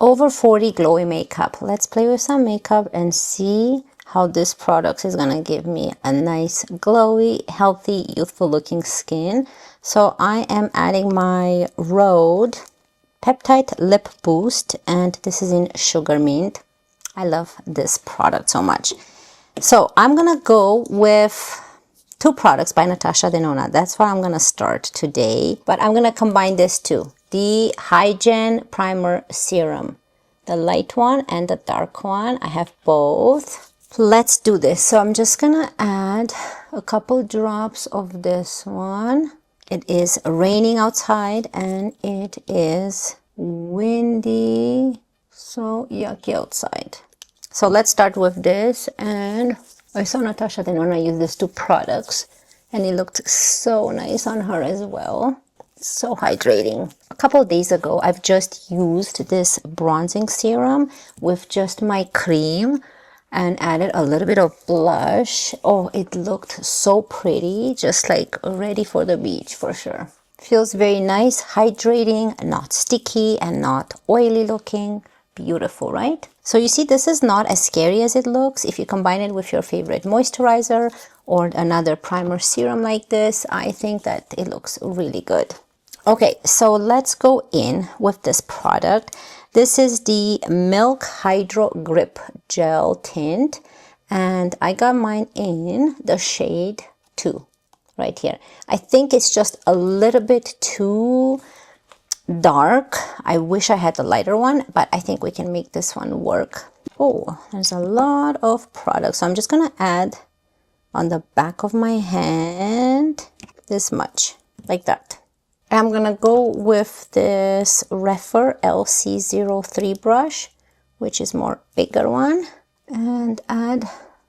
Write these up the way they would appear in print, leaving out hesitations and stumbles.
Over 40 glowy makeup. Let's play with some makeup and see how this product is gonna give me a nice glowy, healthy, youthful looking skin. So I am adding my Rhode Peptide Lip Boost, and this is in Sugar Mint. I love this product so much. So I'm gonna go with two products by Natasha Denona. That's where I'm gonna start today, but I'm gonna combine this too. The Hygiene Primer Serum, the light one and the dark one. I have both. Let's do this. So I'm just gonna add a couple drops of this one. It is raining outside and it is windy, so yucky outside. So let's start with this, and I saw Natasha Denona use these two products and it looked so nice on her as well. So hydrating. A couple of days ago, I've just used this bronzing serum with just my cream and added a little bit of blush. Oh, it looked so pretty, just like ready for the beach for sure. Feels very nice, hydrating, not sticky and not oily looking. Beautiful, right? So you see, this is not as scary as it looks. If you combine it with your favorite moisturizer or another primer serum like this, I think that it looks really good. Okay, so let's go in with this product. This is the Milk Hydro Grip Gel Tint, and I got mine in the shade 2 right here. I think it's just a little bit too dark. I wish I had the lighter one, but I think we can make this one work. Oh, there's a lot of products. So I'm just gonna add on the back of my hand this much, like that. I'm gonna go with this Refer LC03 brush, which is more bigger one, and add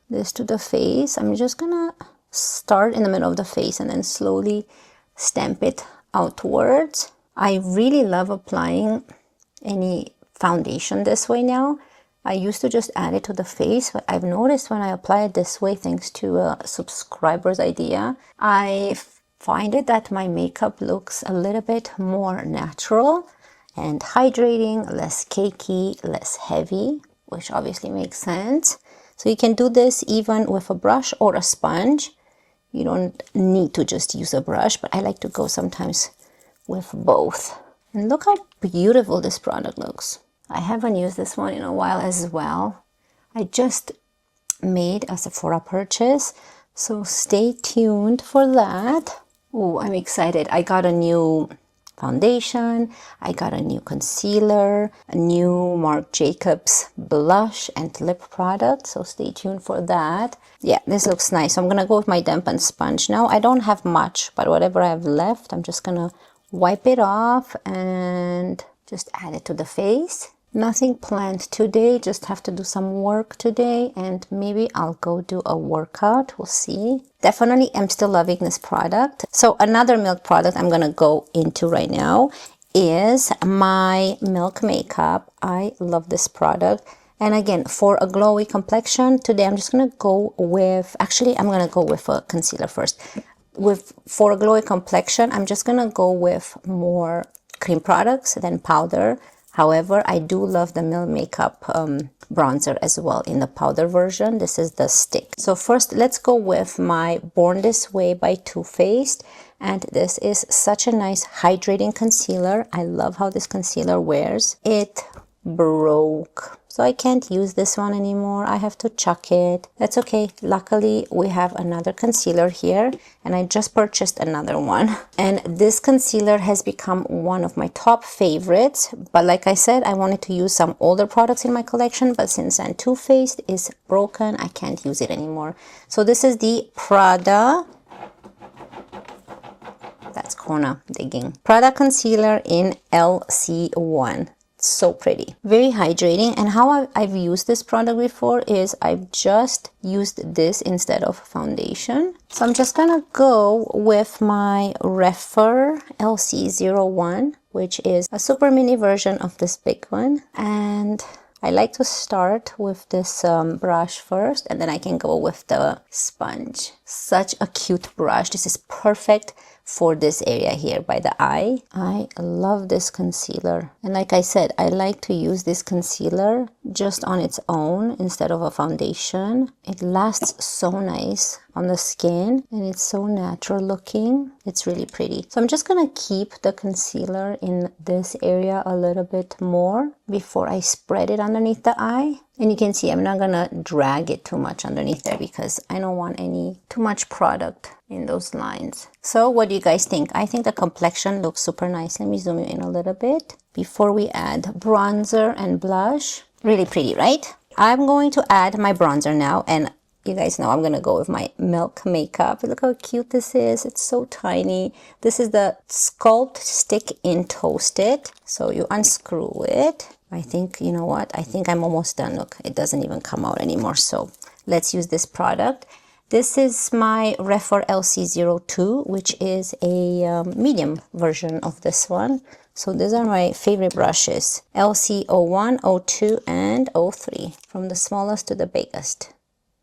this to the face. I'm just gonna start in the middle of the face and then slowly stamp it outwards. I really love applying any foundation this way now. I used to just add it to the face, but I've noticed when I apply it this way, thanks to a subscriber's idea, I find it that my makeup looks a little bit more natural and hydrating, less cakey, less heavy, which obviously makes sense. So you can do this even with a brush or a sponge. You don't need to just use a brush, but I like to go sometimes with both. And look how beautiful this product looks. I haven't used this one in a while as well. I just made a Sephora purchase, so stay tuned for that. Oh, I'm excited. I got a new foundation, I got a new concealer, a new Marc Jacobs blush and lip product, so stay tuned for that. Yeah, this looks nice. So I'm gonna go with my dampened sponge now. I don't have much, but whatever I have left, I'm just gonna wipe it off and just add it to the face. Nothing planned today, just have to do some work today, and maybe I'll go do a workout. We'll see. Definitely I'm still loving this product. So another Milk product I'm gonna go into right now is my Milk makeup. I love this product. And again, for a glowy complexion, today I'm just gonna go with, actually I'm gonna go with a concealer first. For a glowy complexion, I'm just gonna go with more cream products than powder. However, I do love the Milk Makeup bronzer as well in the powder version. This is the stick. So first, let's go with my Born This Way by Too Faced. And this is such a nice hydrating concealer. I love how this concealer wears. It broke, so I can't use this one anymore. I have to chuck it. That's okay. Luckily, we have another concealer here, and I just purchased another one. And this concealer has become one of my top favorites. But like I said, I wanted to use some older products in my collection, but since then Too Faced is broken, I can't use it anymore. So this is the Prada, that's Corona digging, Prada concealer in LC1. So pretty, very hydrating. And how I've used this product before is I've just used this instead of foundation. So I'm just gonna go with my Refer LC01, which is a super mini version of this big one, and I like to start with this brush first, and then I can go with the sponge. Such a cute brush. This is perfect for this area here by the eye. I love this concealer. And like I said, I like to use this concealer just on its own instead of a foundation. It lasts so nice on the skin and it's so natural looking. It's really pretty. So I'm just gonna keep the concealer in this area a little bit more before I spread it underneath the eye. And you can see I'm not gonna drag it too much underneath there because I don't want too much product in those lines. So what do you guys think? I think the complexion looks super nice. Let me zoom in a little bit before we add bronzer and blush. Really pretty, right? I'm going to add my bronzer now, and you guys know I'm gonna go with my Milk makeup. Look how cute this is. It's so tiny. This is the Sculpt Stick in Toasted. So you unscrew it. I think, you know what? I think I'm almost done. Look, it doesn't even come out anymore. So let's use this product. This is my Refor LC02, which is a medium version of this one. So these are my favorite brushes. LC01, 02, and 03. From the smallest to the biggest.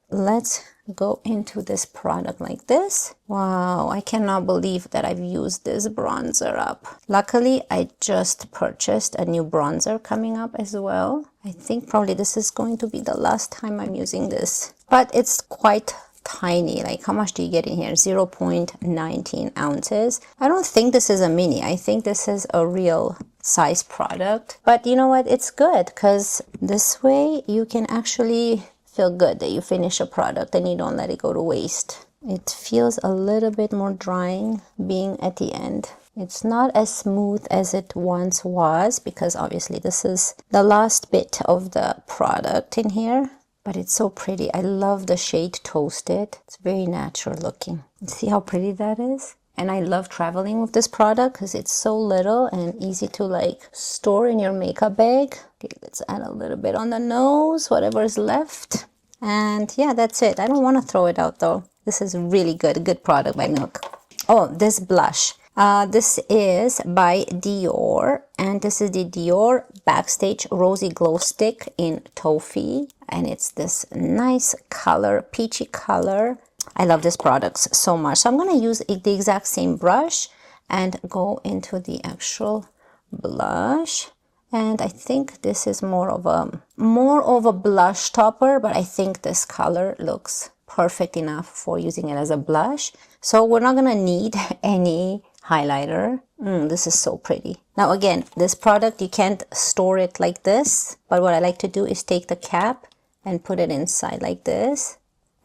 Let's go into this product like this. Wow, I cannot believe that I've used this bronzer up. Luckily, I just purchased a new bronzer coming up as well. I think probably this is going to be the last time I'm using this. But it's quite tiny. Like, how much do you get in here? 0.19 ounces. I don't think this is a mini. I think this is a real size product. But you know what? It's good because this way you can actually feel good that you finish a product and you don't let it go to waste. It feels a little bit more drying being at the end. It's not as smooth as it once was because obviously this is the last bit of the product in here, but it's so pretty. I love the shade Toasted. It's very natural looking. See how pretty that is? And I love traveling with this product because it's so little and easy to like store in your makeup bag. Okay, let's add a little bit on the nose, whatever is left. And yeah, that's it. I don't want to throw it out though. This is really good. A good product by Milk. Oh, this blush. This is by Dior. And this is the Dior Backstage Rosy Glow Stick in Toffee. And it's this nice color, peachy color. I love this product so much. So I'm going to use the exact same brush and go into the actual blush. And I think this is more of a blush topper, but I think this color looks perfect enough for using it as a blush. So we're not going to need any highlighter. This is so pretty. Now again, this product, you can't store it like this, but what I like to do is take the cap and put it inside like this.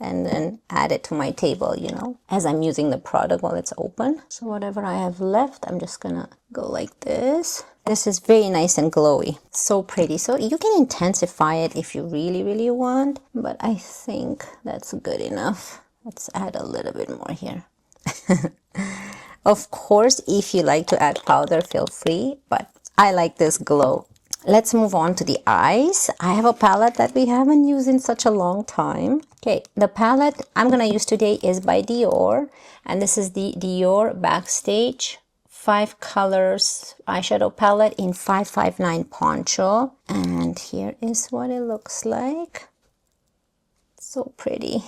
And then add it to my table, you know, as I'm using the product while it's open. So whatever I have left, I'm just gonna go like this. This is very nice and glowy. So pretty. So you can intensify it if you really, really want. But I think that's good enough. Let's add a little bit more here. Of course, if you like to add powder, feel free. But I like this glow. Let's move on to the eyes. I have a palette that we haven't used in such a long time. Okay, the palette I'm going to use today is by Dior. And this is the Dior Backstage 5 colors eyeshadow palette in 559 Poncho. And here is what it looks like. So pretty.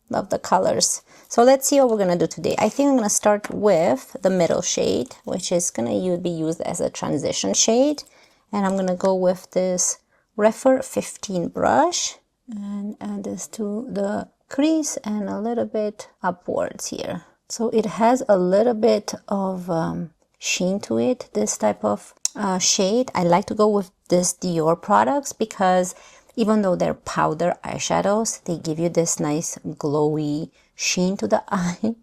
Love the colors. So let's see what we're going to do today. I think I'm going to start with the middle shade, which is going to be used as a transition shade. And I'm going to go with this Refor 15 brush and add this to the crease and a little bit upwards here. So it has a little bit of sheen to it, this type of shade. I like to go with this Dior products because even though they're powder eyeshadows, they give you this nice glowy sheen to the eye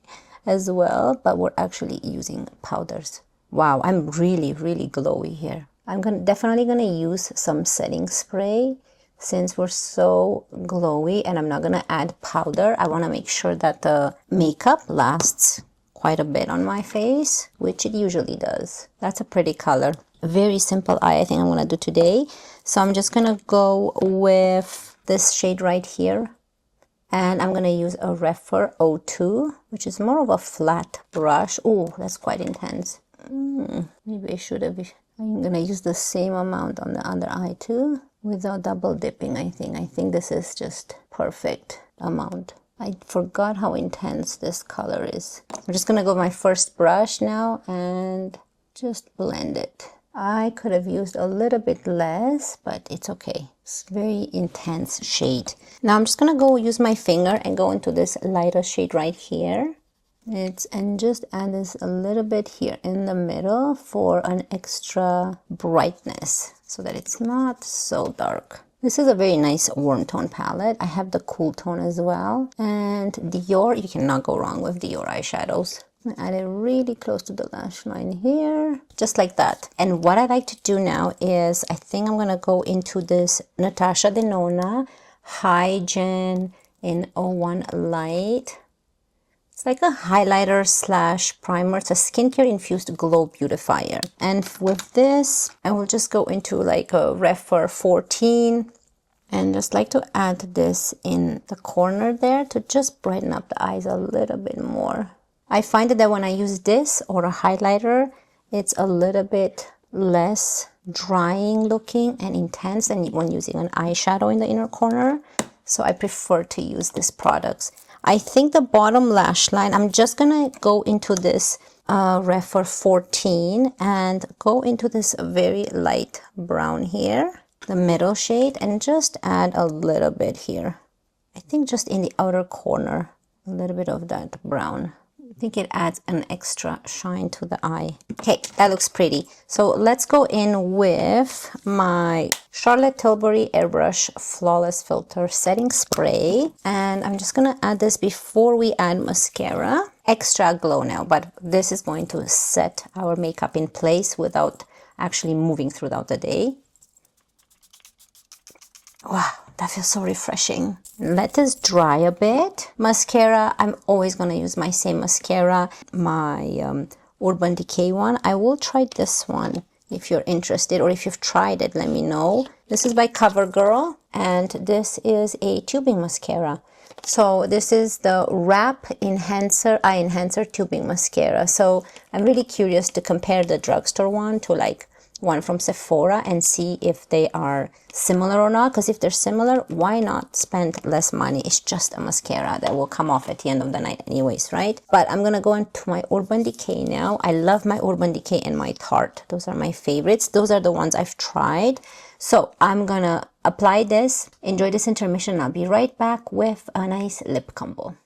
as well. But we're actually using powders. Wow, I'm really, really glowy here. I'm definitely gonna use some setting spray since we're so glowy, and I'm not gonna add powder. I wanna make sure that the makeup lasts quite a bit on my face, which it usually does. That's a pretty color. A very simple eye I think I'm gonna do today. So I'm just gonna go with this shade right here. And I'm gonna use a Refor 02, which is more of a flat brush. Oh, that's quite intense. Maybe I should have... I'm gonna use the same amount on the other eye too. without double dipping. I think this is just perfect amount. I forgot how intense this color is. I'm just gonna go with my first brush now and just blend it. I could have used a little bit less, but it's okay. It's very intense shade. Now I'm just gonna go use my finger and go into this lighter shade right here. And just add this a little bit here in the middle for an extra brightness so that it's not so dark. This is a very nice warm tone palette. I have the cool tone as well. And Dior, you cannot go wrong with Dior eyeshadows. I add it really close to the lash line here, just like that. And what I like to do now is, I think I'm gonna go into this Natasha Denona High Gen in 01 Light. It's like a highlighter slash primer. It's a skincare infused glow beautifier. And with this, I will just go into like a Refer 14 and just like to add this in the corner there to just brighten up the eyes a little bit more. I find that when I use this or a highlighter, it's a little bit less drying looking and intense than when using an eyeshadow in the inner corner. So I prefer to use these products. I think the bottom lash line, I'm just gonna go into this Refer 14 and go into this very light brown here, the middle shade, and just add a little bit here. I think just in the outer corner, a little bit of that brown. I think it adds an extra shine to the eye. Okay, that looks pretty. So let's go in with my Charlotte Tilbury Airbrush Flawless Filter Setting Spray. And I'm just gonna add this before we add mascara. Extra glow now, but this is going to set our makeup in place without actually moving throughout the day. Wow, that feels so refreshing. Let this dry a bit. Mascara, I'm always going to use my same mascara, my Urban Decay one. I will try this one if you're interested, or if you've tried it, let me know. This is by CoverGirl, and this is a tubing mascara. So this is the Wrap Enhancer Eye Enhancer Tubing Mascara. So I'm really curious to compare the drugstore one to like one from Sephora and see if they are similar or not, because if they're similar, why not spend less money? It's just a mascara that will come off at the end of the night anyways, right? But I'm gonna go into my Urban Decay now. I love my Urban Decay and my Tarte. Those are my favorites. Those are the ones I've tried. So I'm gonna apply this, enjoy this intermission, and I'll be right back with a nice lip combo.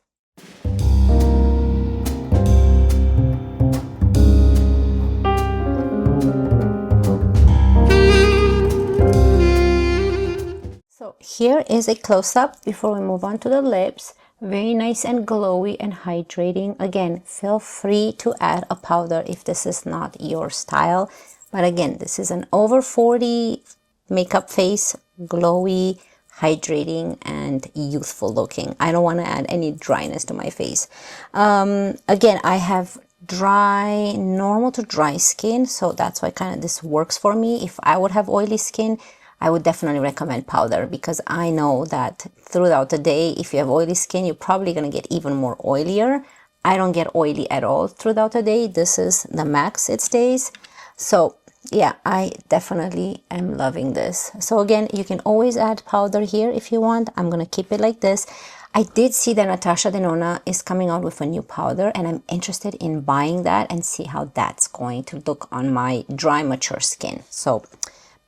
So here is a close-up before we move on to the lips. Very nice and glowy and hydrating. Again, feel free to add a powder if this is not your style. But again, this is an over 40 makeup face, glowy, hydrating, and youthful looking. I don't want to add any dryness to my face. Again, I have dry, normal to dry skin, so that's why kind of this works for me. If I would have oily skin, I would definitely recommend powder, because I know that throughout the day, if you have oily skin, you're probably going to get even more oilier. I don't get oily at all throughout the day. This is the max it stays. So yeah, I definitely am loving this. So again, you can always add powder here if you want. I'm going to keep it like this. I did see that Natasha Denona is coming out with a new powder, and I'm interested in buying that and see how that's going to look on my dry, mature skin. So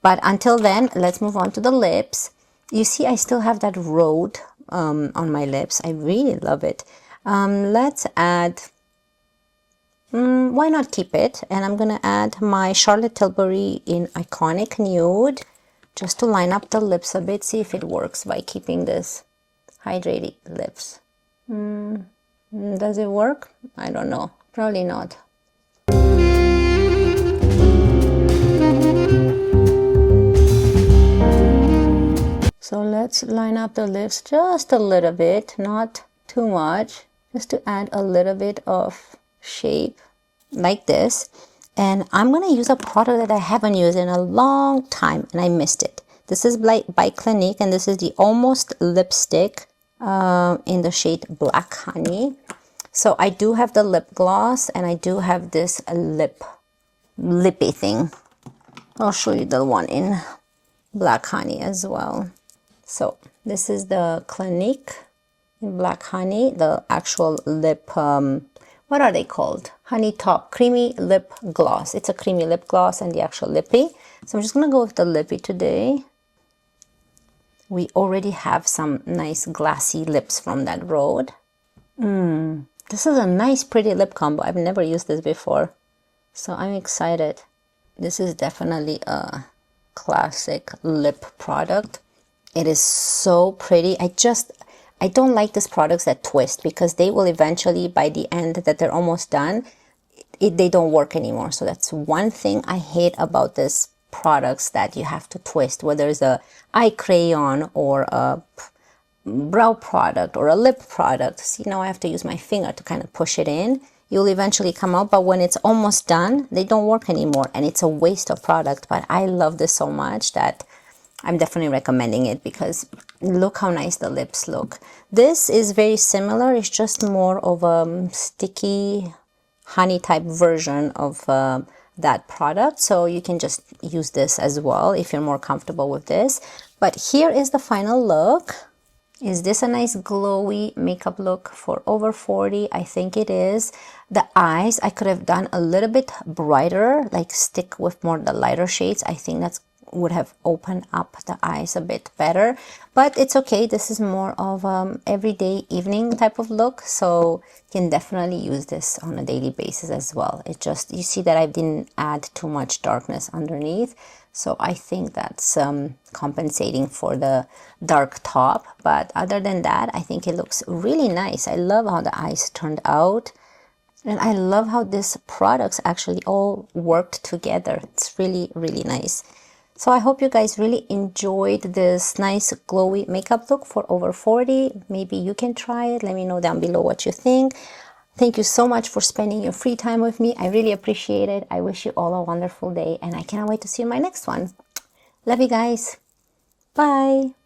but until then, let's move on to the lips. You see, I still have that road on my lips. I really love it. Let's add, why not keep it? And I'm going to add my Charlotte Tilbury in Iconic Nude, just to line up the lips a bit, see if it works by keeping this hydrated lips. Does it work? I don't know. Probably not. So let's line up the lips just a little bit, not too much, just to add a little bit of shape like this. And I'm going to use a product that I haven't used in a long time and I missed it. This is by Clinique, and this is the Almost Lipstick in the shade Black Honey. So I do have the lip gloss, and I do have this lippy thing. I'll show you the one in Black Honey as well. So this is the Clinique in Black Honey, the actual lip, what are they called? Honey Top Creamy Lip Gloss. It's a creamy lip gloss and the actual lippy. So I'm just gonna go with the lippy today. We already have some nice glassy lips from that road. This is a nice pretty lip combo. I've never used this before, so I'm excited. This is definitely a classic lip product. It is so pretty. I don't like these products that twist, because they will eventually, by the end that they're almost done, they don't work anymore. So that's one thing I hate about this products, that you have to twist, whether it's a eye crayon or a brow product or a lip product. See, now I have to use my finger to kind of push it in. You'll eventually come out, but when it's almost done, they don't work anymore, and it's a waste of product. But I love this so much that I'm definitely recommending it, because look how nice the lips look. This is very similar. It's just more of a sticky honey type version of that product. So you can just use this as well if you're more comfortable with this. But here is the final look. Is this a nice glowy makeup look for over 40? I think it is. The eyes, I could have done a little bit brighter, like stick with more the lighter shades. I think that's would have opened up the eyes a bit better, but it's okay. This is more of everyday evening type of look, so you can definitely use this on a daily basis as well. It just, you see that I didn't add too much darkness underneath, so I think that's compensating for the dark top. But other than that, I think it looks really nice. I love how the eyes turned out, and I love how these products actually all worked together. It's really, really nice. So I hope you guys really enjoyed this nice glowy makeup look for over 40. Maybe you can try it. Let me know down below what you think. Thank you so much for spending your free time with me. I really appreciate it. I wish you all a wonderful day, and I cannot wait to see you in my next one. Love you guys. Bye.